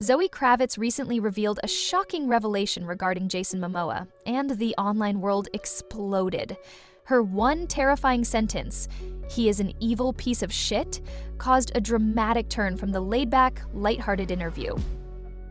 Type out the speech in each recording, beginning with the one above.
Zoe Kravitz recently revealed a shocking revelation regarding Jason Momoa, and the online world exploded. Her one terrifying sentence, "He is an evil piece of shit," caused a dramatic turn from the laid-back, lighthearted interview.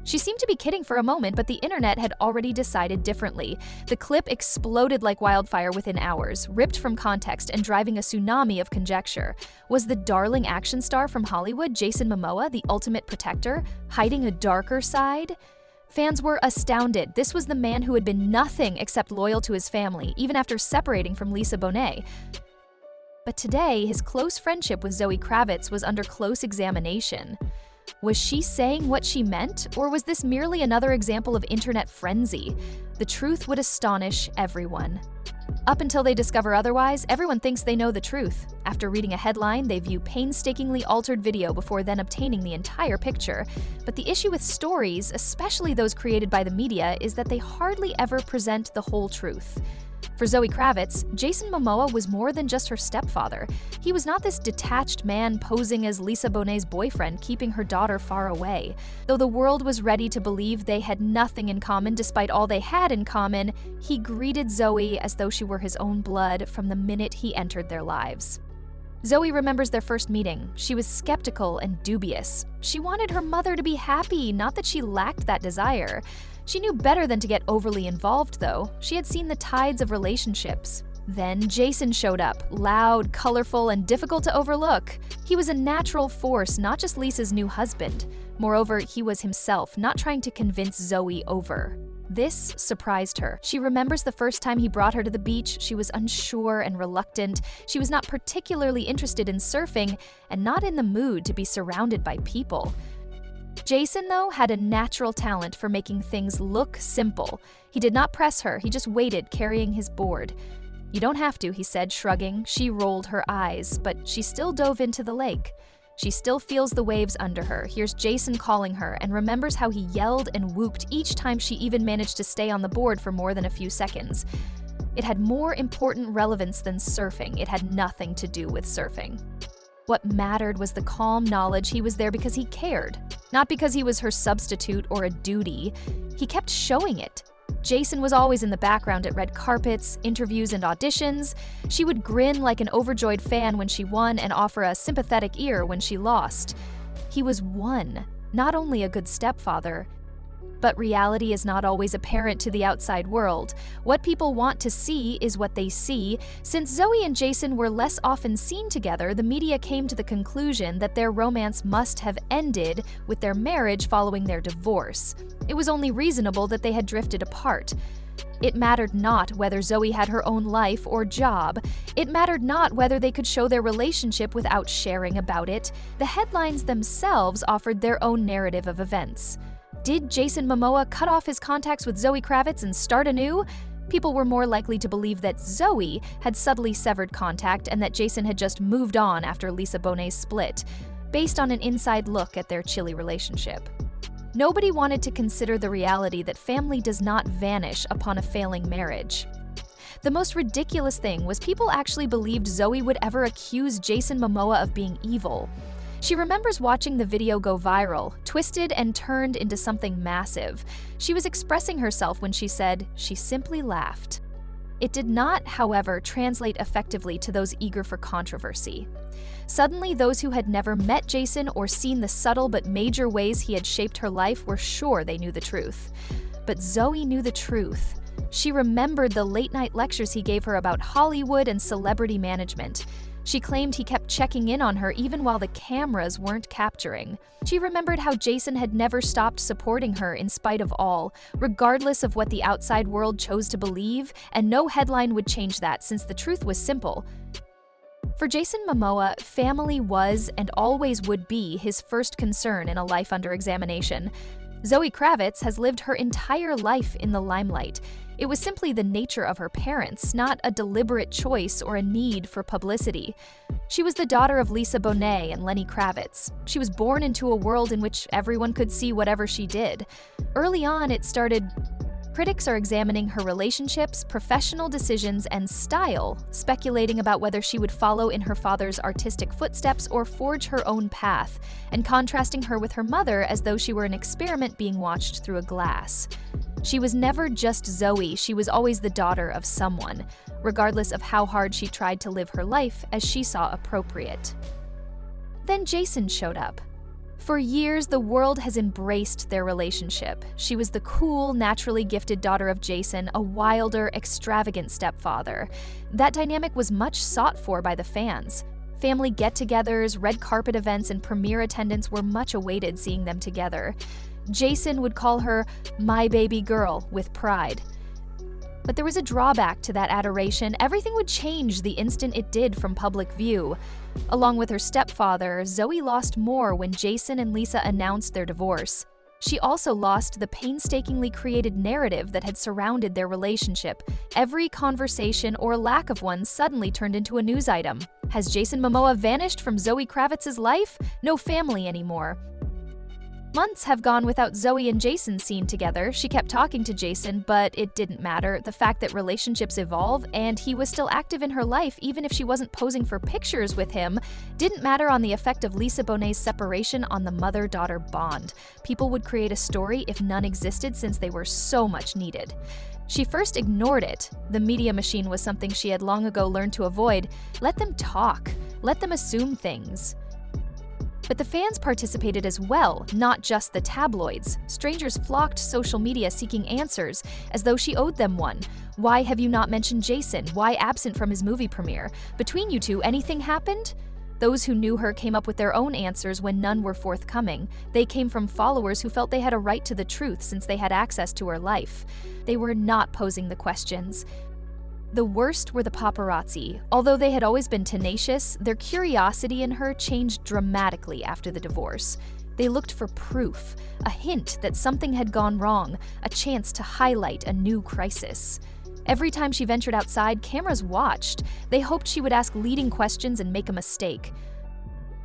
She seemed to be kidding for a moment, but the internet had already decided differently. The clip exploded like wildfire within hours, ripped from context and driving a tsunami of conjecture. Was the darling action star from Hollywood, Jason Momoa, the ultimate protector, hiding a darker side? Fans were astounded. This was the man who had been nothing except loyal to his family, even after separating from Lisa Bonet. But today, his close friendship with Zoe Kravitz was under close examination. Was she saying what she meant, or was this merely another example of internet frenzy? The truth would astonish everyone. Up until they discover otherwise, everyone thinks they know the truth. After reading a headline, they view painstakingly altered video before then obtaining the entire picture. But the issue with stories, especially those created by the media, is that they hardly ever present the whole truth. For Zoe Kravitz, Jason Momoa was more than just her stepfather. He was not this detached man posing as Lisa Bonet's boyfriend, keeping her daughter far away. Though the world was ready to believe they had nothing in common despite all they had in common, he greeted Zoe as though she were his own blood from the minute he entered their lives. Zoe remembers their first meeting. She was skeptical and dubious. She wanted her mother to be happy, not that she lacked that desire. She knew better than to get overly involved, though. She had seen the tides of relationships. Then Jason showed up, loud, colorful, and difficult to overlook. He was a natural force, not just Lisa's new husband. Moreover, he was himself, not trying to convince Zoe over. This surprised her. She remembers the first time he brought her to the beach. She was unsure and reluctant. She was not particularly interested in surfing and not in the mood to be surrounded by people. Jason, though, had a natural talent for making things look simple. He did not press her, he just waited, carrying his board. "You don't have to," he said, shrugging. She rolled her eyes, but she still dove into the lake. She still feels the waves under her, hears Jason calling her, and remembers how he yelled and whooped each time she even managed to stay on the board for more than a few seconds. It had more important relevance than surfing. It had nothing to do with surfing. What mattered was the calm knowledge he was there because he cared, not because he was her substitute or a duty. He kept showing it. Jason was always in the background at red carpets, interviews, and auditions. She would grin like an overjoyed fan when she won and offer a sympathetic ear when she lost. He was not only a good stepfather, but reality is not always apparent to the outside world. What people want to see is what they see. Since Zoe and Jason were less often seen together, the media came to the conclusion that their romance must have ended with their marriage following their divorce. It was only reasonable that they had drifted apart. It mattered not whether Zoe had her own life or job. It mattered not whether they could show their relationship without sharing about it. The headlines themselves offered their own narrative of events. Did Jason Momoa cut off his contacts with Zoe Kravitz and start anew? People were more likely to believe that Zoe had subtly severed contact and that Jason had just moved on after Lisa Bonet's split, based on an inside look at their chilly relationship. Nobody wanted to consider the reality that family does not vanish upon a failing marriage. The most ridiculous thing was people actually believed Zoe would ever accuse Jason Momoa of being evil. She remembers watching the video go viral, twisted and turned into something massive. She was expressing herself when she said, "She simply laughed." It did not, however, translate effectively to those eager for controversy. Suddenly, those who had never met Jason or seen the subtle but major ways he had shaped her life were sure they knew the truth. But Zoe knew the truth. She remembered the late-night lectures he gave her about Hollywood and celebrity management. She claimed he kept checking in on her even while the cameras weren't capturing. She remembered how Jason had never stopped supporting her in spite of all, regardless of what the outside world chose to believe, and no headline would change that since the truth was simple. For Jason Momoa, family was and always would be his first concern in a life under examination. Zoe Kravitz has lived her entire life in the limelight. It was simply the nature of her parents, not a deliberate choice or a need for publicity. She was the daughter of Lisa Bonet and Lenny Kravitz. She was born into a world in which everyone could see whatever she did. Early on, it started Critics are examining her relationships, professional decisions, and style, speculating about whether she would follow in her father's artistic footsteps or forge her own path, and contrasting her with her mother as though she were an experiment being watched through a glass. She was never just Zoe, she was always the daughter of someone, regardless of how hard she tried to live her life as she saw appropriate. Then Jason showed up. For years, the world has embraced their relationship. She was the cool, naturally gifted daughter of Jason, a wilder, extravagant stepfather. That dynamic was much sought for by the fans. Family get-togethers, red carpet events, and premiere attendance were much awaited seeing them together. Jason would call her "my baby girl" with pride. But there was a drawback to that adoration. Everything would change the instant it did from public view. Along with her stepfather, Zoe lost more when Jason and Lisa announced their divorce. She also lost the painstakingly created narrative that had surrounded their relationship. Every conversation or lack of one suddenly turned into a news item. Has Jason Momoa vanished from Zoe Kravitz's life? No family anymore. Months have gone without Zoe and Jason seen together. She kept talking to Jason, but it didn't matter. The fact that relationships evolve and he was still active in her life even if she wasn't posing for pictures with him didn't matter on the effect of Lisa Bonet's separation on the mother-daughter bond. People would create a story if none existed since they were so much needed. She first ignored it. The media machine was something she had long ago learned to avoid. Let them talk. Let them assume things. But the fans participated as well, not just the tabloids. Strangers flocked social media seeking answers, as though she owed them one. Why have you not mentioned Jason? Why absent from his movie premiere? Between you two, anything happened? Those who knew her came up with their own answers when none were forthcoming. They came from followers who felt they had a right to the truth since they had access to her life. They were not posing the questions. The worst were the paparazzi. Although they had always been tenacious, their curiosity in her changed dramatically after the divorce. They looked for proof, a hint that something had gone wrong, a chance to highlight a new crisis. Every time she ventured outside, cameras watched. They hoped she would ask leading questions and make a mistake.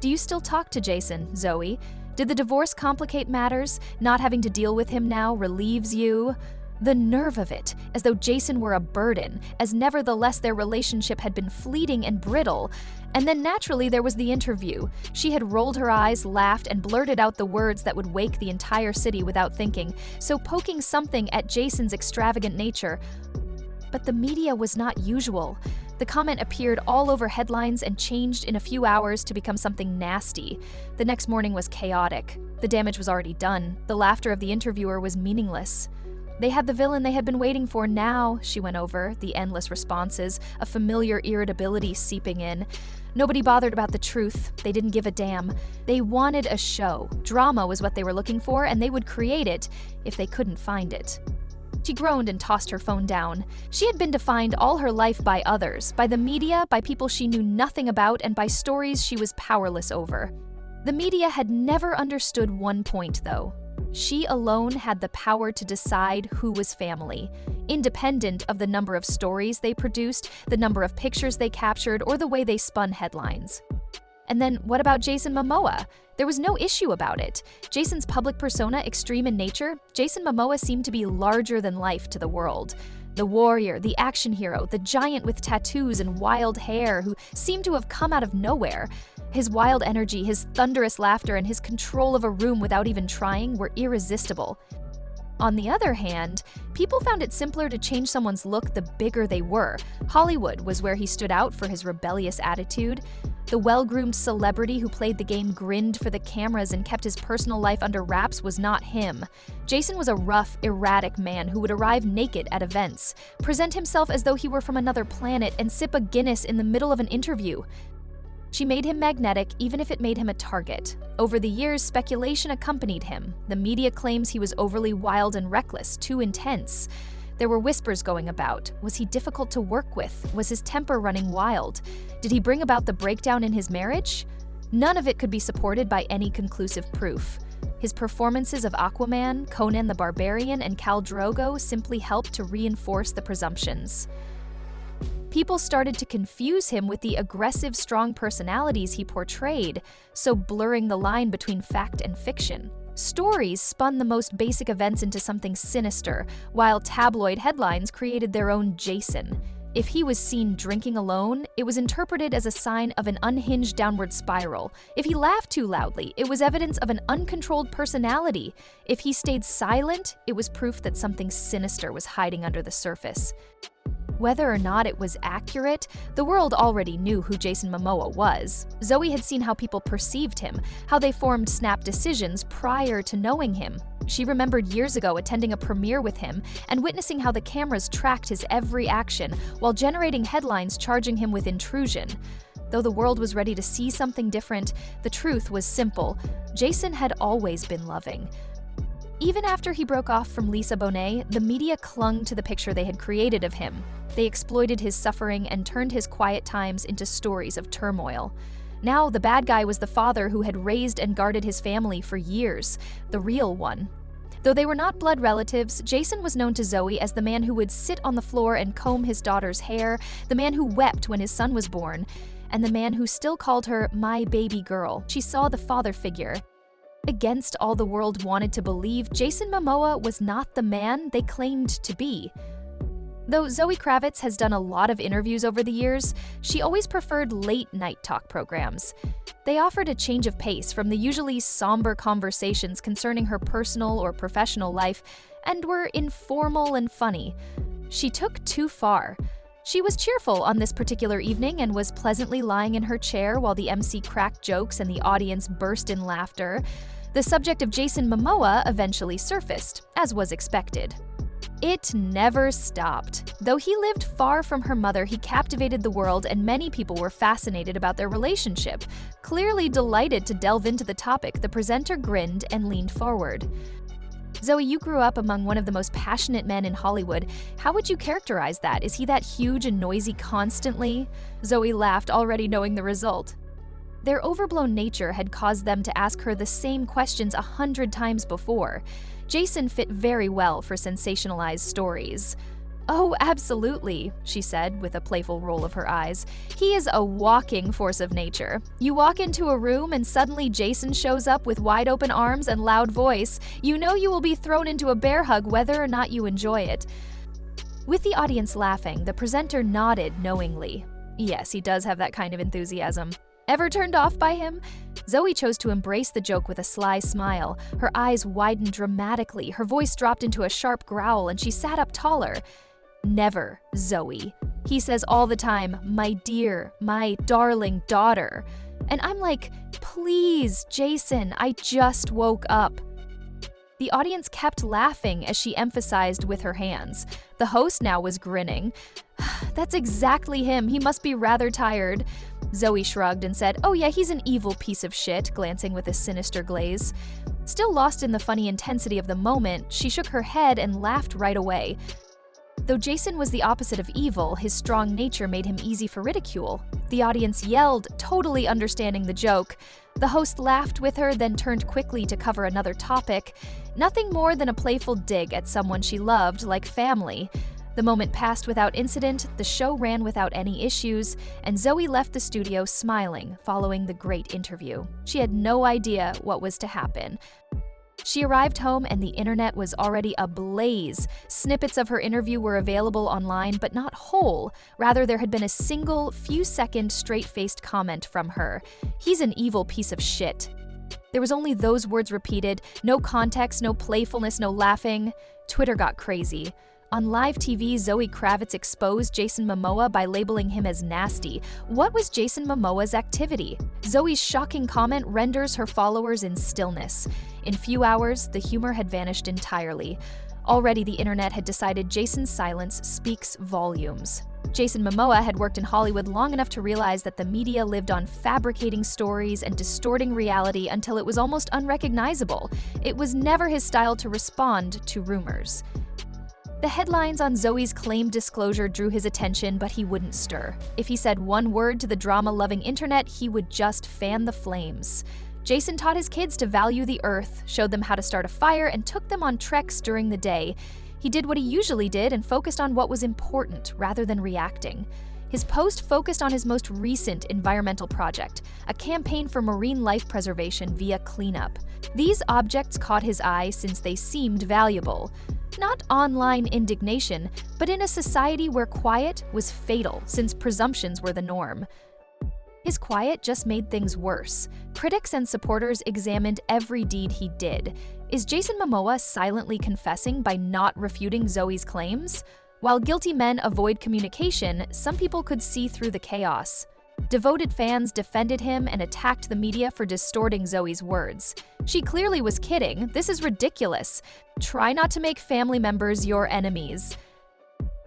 Do you still talk to Jason, Zoe? Did the divorce complicate matters? Not having to deal with him now relieves you? The nerve of it, as though Jason were a burden, as nevertheless their relationship had been fleeting and brittle. And then naturally there was the interview. She had rolled her eyes, laughed, and blurted out the words that would wake the entire city without thinking, so poking something at Jason's extravagant nature. But the media was not usual. The comment appeared all over headlines and changed in a few hours to become something nasty. The next morning was chaotic. The damage was already done. The laughter of the interviewer was meaningless. They had the villain they had been waiting for now, she went over, the endless responses, a familiar irritability seeping in. Nobody bothered about the truth. They didn't give a damn. They wanted a show. Drama was what they were looking for, and they would create it if they couldn't find it. She groaned and tossed her phone down. She had been defined all her life by others, by the media, by people she knew nothing about, and by stories she was powerless over. The media had never understood one point, though. She alone had the power to decide who was family, independent of the number of stories they produced, the number of pictures they captured, or the way they spun headlines. And then what about Jason Momoa? There was no issue about it. Jason's public persona extreme in nature, Jason Momoa seemed to be larger than life to the world. The warrior, the action hero, the giant with tattoos and wild hair who seemed to have come out of nowhere. His wild energy, his thunderous laughter, and his control of a room without even trying were irresistible. On the other hand, people found it simpler to change someone's look the bigger they were. Hollywood was where he stood out for his rebellious attitude. The well-groomed celebrity who played the game grinned for the cameras and kept his personal life under wraps was not him. Jason was a rough, erratic man who would arrive naked at events, present himself as though he were from another planet, and sip a Guinness in the middle of an interview. She made him magnetic, even if it made him a target. Over the years, speculation accompanied him. The media claims he was overly wild and reckless, too intense. There were whispers going about. Was he difficult to work with? Was his temper running wild? Did he bring about the breakdown in his marriage? None of it could be supported by any conclusive proof. His performances of Aquaman, Conan the Barbarian, and Khal Drogo simply helped to reinforce the presumptions. People started to confuse him with the aggressive, strong personalities he portrayed, so blurring the line between fact and fiction. Stories spun the most basic events into something sinister, while tabloid headlines created their own Jason. If he was seen drinking alone, it was interpreted as a sign of an unhinged downward spiral. If he laughed too loudly, it was evidence of an uncontrolled personality. If he stayed silent, it was proof that something sinister was hiding under the surface. Whether or not it was accurate, the world already knew who Jason Momoa was. Zoe had seen how people perceived him, how they formed snap decisions prior to knowing him. She remembered years ago attending a premiere with him and witnessing how the cameras tracked his every action while generating headlines charging him with intrusion. Though the world was ready to see something different, the truth was simple. Jason had always been loving. Even after he broke off from Lisa Bonet, the media clung to the picture they had created of him. They exploited his suffering and turned his quiet times into stories of turmoil. Now, the bad guy was the father who had raised and guarded his family for years, the real one. Though they were not blood relatives, Jason was known to Zoe as the man who would sit on the floor and comb his daughter's hair, the man who wept when his son was born, and the man who still called her my baby girl. She saw the father figure. Against all the world wanted to believe, Jason Momoa was not the man they claimed to be. Though Zoe Kravitz has done a lot of interviews over the years, she always preferred late-night talk programs. They offered a change of pace from the usually somber conversations concerning her personal or professional life and were informal and funny. She took too far. She was cheerful on this particular evening and was pleasantly lying in her chair while the MC cracked jokes and the audience burst in laughter. The subject of Jason Momoa eventually surfaced, as was expected. It never stopped. Though he lived far from her mother, he captivated the world and many people were fascinated about their relationship. Clearly delighted to delve into the topic, the presenter grinned and leaned forward. Zoe, you grew up among one of the most passionate men in Hollywood. How would you characterize that? Is he that huge and noisy constantly? Zoe laughed, already knowing the result. Their overblown nature had caused them to ask her the same questions 100 times before. Jason fit very well for sensationalized stories. "Oh, absolutely," she said with a playful roll of her eyes. "He is a walking force of nature. You walk into a room and suddenly Jason shows up with wide open arms and loud voice. You know you will be thrown into a bear hug whether or not you enjoy it." With the audience laughing, the presenter nodded knowingly. Yes, he does have that kind of enthusiasm. Ever turned off by him? Zoe chose to embrace the joke with a sly smile. Her eyes widened dramatically, her voice dropped into a sharp growl, and she sat up taller. "Never, Zoe. He says all the time, 'my dear, my darling daughter.' And I'm like, 'Please, Jason, I just woke up.'" The audience kept laughing as she emphasized with her hands. The host now was grinning. "That's exactly him. He must be rather tired." Zoe shrugged and said, "Oh yeah, he's an evil piece of shit," glancing with a sinister glaze. Still lost in the funny intensity of the moment, she shook her head and laughed right away. Though Jason was the opposite of evil, his strong nature made him easy for ridicule. The audience yelled, totally understanding the joke. The host laughed with her, then turned quickly to cover another topic. Nothing more than a playful dig at someone she loved, like family. The moment passed without incident, the show ran without any issues, and Zoe left the studio smiling following the great interview. She had no idea what was to happen. She arrived home and the internet was already ablaze. Snippets of her interview were available online, but not whole. Rather, there had been a single, few-second, straight-faced comment from her. "He's an evil piece of shit." There was only those words repeated, no context, no playfulness, no laughing. Twitter got crazy. On live TV, Zoe Kravitz exposed Jason Momoa by labeling him as nasty. What was Jason Momoa's activity? Zoe's shocking comment renders her followers in stillness. In few hours, the humor had vanished entirely. Already the internet had decided Jason's silence speaks volumes. Jason Momoa had worked in Hollywood long enough to realize that the media lived on fabricating stories and distorting reality until it was almost unrecognizable. It was never his style to respond to rumors. The headlines on Zoe's claimed disclosure drew his attention, but he wouldn't stir. If he said one word to the drama-loving internet, he would just fan the flames. Jason taught his kids to value the earth, showed them how to start a fire, and took them on treks during the day. He did what he usually did and focused on what was important rather than reacting. His post focused on his most recent environmental project, a campaign for marine life preservation via cleanup. These objects caught his eye since they seemed valuable. Not online indignation, but in a society where quiet was fatal since presumptions were the norm. His quiet just made things worse. Critics and supporters examined every deed he did. Is Jason Momoa silently confessing by not refuting Zoe's claims? While guilty men avoid communication, some people could see through the chaos. Devoted fans defended him and attacked the media for distorting Zoe's words. She clearly was kidding. This is ridiculous. Try not to make family members your enemies.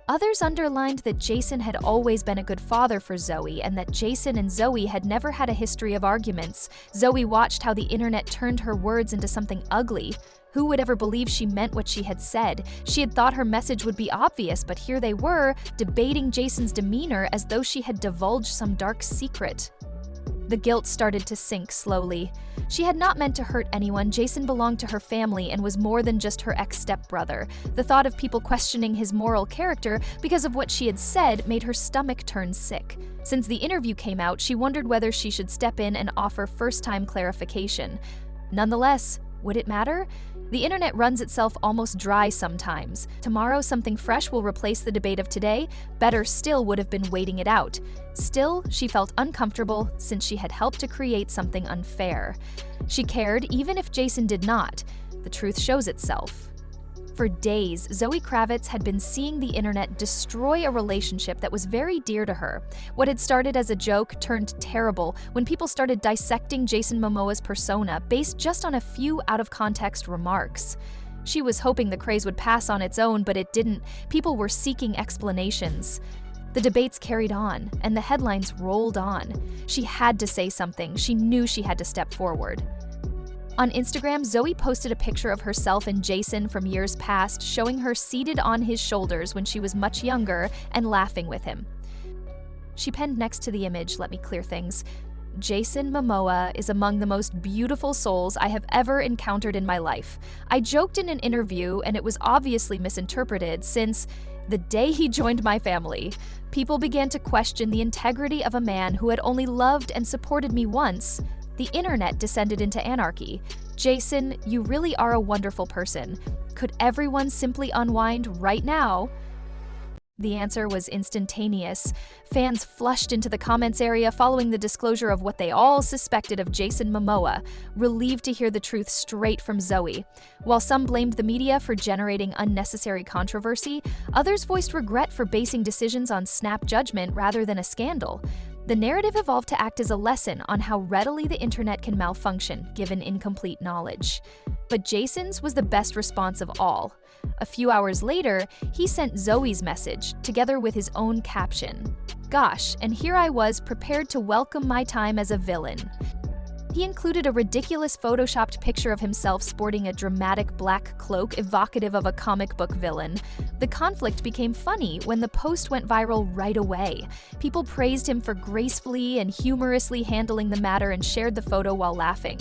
Others underlined that Jason had always been a good father for Zoe and that Jason and Zoe had never had a history of arguments. Zoe watched how the internet turned her words into something ugly. Who would ever believe she meant what she had said? She had thought her message would be obvious, but here they were, debating Jason's demeanor as though she had divulged some dark secret. The guilt started to sink slowly. She had not meant to hurt anyone. Jason belonged to her family and was more than just her ex-stepbrother. The thought of people questioning his moral character because of what she had said made her stomach turn sick. Since the interview came out, she wondered whether she should step in and offer first-time clarification. Nonetheless, would it matter? The internet runs itself almost dry sometimes. Tomorrow, something fresh will replace the debate of today. Better still would have been waiting it out. Still, she felt uncomfortable since she had helped to create something unfair. She cared even if Jason did not. The truth shows itself. For days, Zoe Kravitz had been seeing the internet destroy a relationship that was very dear to her. What had started as a joke turned terrible when people started dissecting Jason Momoa's persona based just on a few out-of-context remarks. She was hoping the craze would pass on its own, but it didn't. People were seeking explanations. The debates carried on, and the headlines rolled on. She had to say something. She knew she had to step forward. On Instagram, Zoe posted a picture of herself and Jason from years past, showing her seated on his shoulders when she was much younger and laughing with him. She penned next to the image, "Let me clear things. Jason Momoa is among the most beautiful souls I have ever encountered in my life. I joked in an interview, and it was obviously misinterpreted since the day he joined my family, people began to question the integrity of a man who had only loved and supported me once. The internet descended into anarchy. Jason, you really are a wonderful person. Could everyone simply unwind right now?" The answer was instantaneous. Fans flushed into the comments area following the disclosure of what they all suspected of Jason Momoa, relieved to hear the truth straight from Zoe. While some blamed the media for generating unnecessary controversy, others voiced regret for basing decisions on snap judgment rather than a scandal. The narrative evolved to act as a lesson on how readily the internet can malfunction given incomplete knowledge. But Jason's was the best response of all. A few hours later, he sent Zoe's message, together with his own caption. "Gosh, and here I was prepared to welcome my time as a villain." He included a ridiculous photoshopped picture of himself sporting a dramatic black cloak evocative of a comic book villain. The conflict became funny when the post went viral right away. People praised him for gracefully and humorously handling the matter and shared the photo while laughing.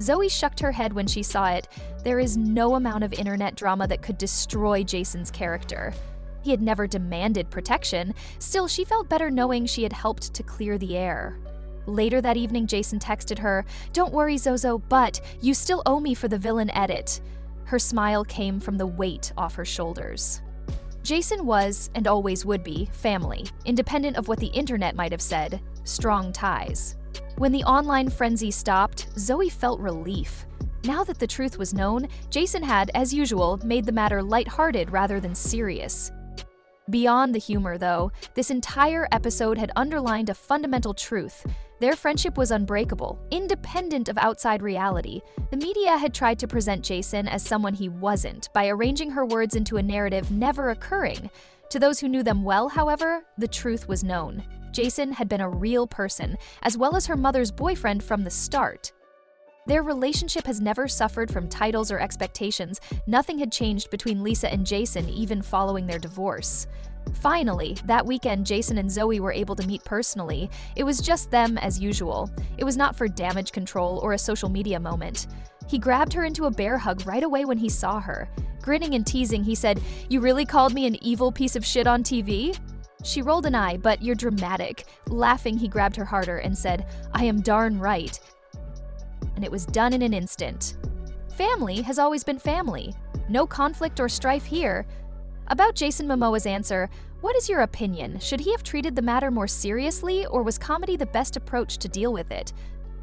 Zoe shook her head when she saw it. There is no amount of internet drama that could destroy Jason's character. He had never demanded protection. Still, she felt better knowing she had helped to clear the air. Later that evening, Jason texted her, "Don't worry, Zozo, but you still owe me for the villain edit." Her smile came from the weight off her shoulders. Jason was, and always would be, family, independent of what the internet might have said, strong ties. When the online frenzy stopped, Zoe felt relief. Now that the truth was known, Jason had, as usual, made the matter lighthearted rather than serious. Beyond the humor, though, this entire episode had underlined a fundamental truth. Their friendship was unbreakable, independent of outside reality. The media had tried to present Jason as someone he wasn't by arranging her words into a narrative never occurring. To those who knew them well, however, the truth was known. Jason had been a real person, as well as her mother's boyfriend from the start. Their relationship has never suffered from titles or expectations. Nothing had changed between Lisa and Jason, even following their divorce. Finally, that weekend, Jason and Zoe were able to meet personally. It was just them as usual. It was not for damage control or a social media moment. He grabbed her into a bear hug right away when he saw her. Grinning and teasing, he said, "You really called me an evil piece of shit on TV?" She rolled an eye, but you're dramatic. Laughing, he grabbed her harder and said, I am darn right. And it was done in an instant. Family has always been family. No conflict or strife here. About Jason Momoa's answer, what is your opinion? Should he have treated the matter more seriously, or was comedy the best approach to deal with it?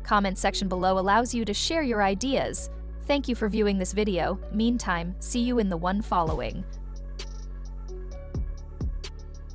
Comment section below allows you to share your ideas. Thank you for viewing this video. Meantime, see you in the one following.